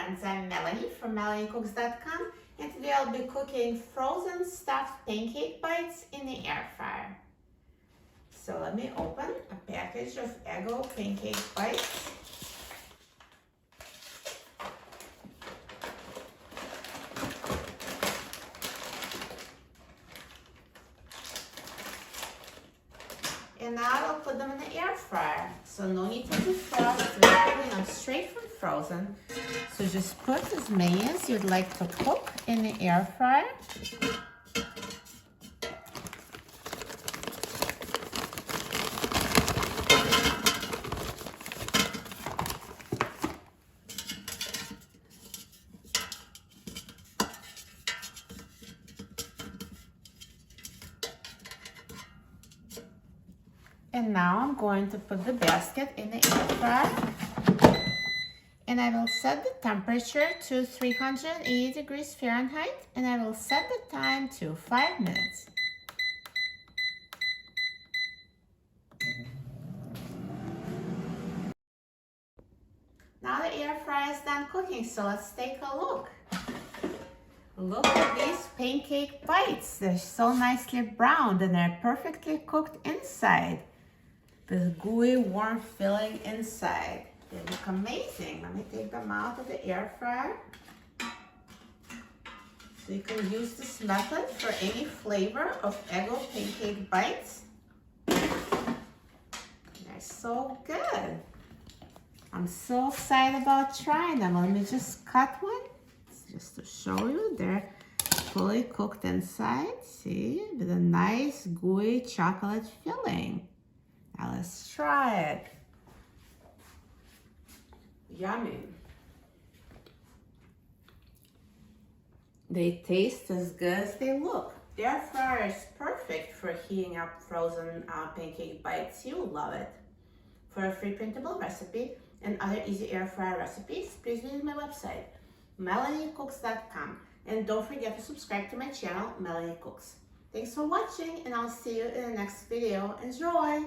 friends, I'm Melanie from MelanieCooks.com, and today I'll be cooking frozen stuffed pancake bites in the air fryer. So let me open a package of Eggo pancake bites. And now I'll put them in the air fryer. So no need to defrost, they're putting them straight from frozen. So just put as many as you'd like to cook in the air fryer. And now I'm going to put the basket in the air fryer. And I will set the temperature to 380 degrees Fahrenheit. And I will set the time to 5 minutes. Now the air fryer is done cooking, so let's take a look. Look at these pancake bites. They're so nicely browned and they're perfectly cooked inside. This gooey, warm filling inside. They look amazing. Let me take them out of the air fryer. So you can use this method for any flavor of Eggo pancake bites. They're so good. I'm so excited about trying them. Let me just cut one. Just to show you, they're fully cooked inside. See, with a nice gooey chocolate filling. Now let's try it. Yummy. They taste as good as they look. The air fryer is perfect for heating up frozen pancake bites. You'll love it. For a free printable recipe and other easy air fryer recipes, please visit my website, MelanieCooks.com. And don't forget to subscribe to my channel, Melanie Cooks. Thanks for watching, and I'll see you in the next video. Enjoy!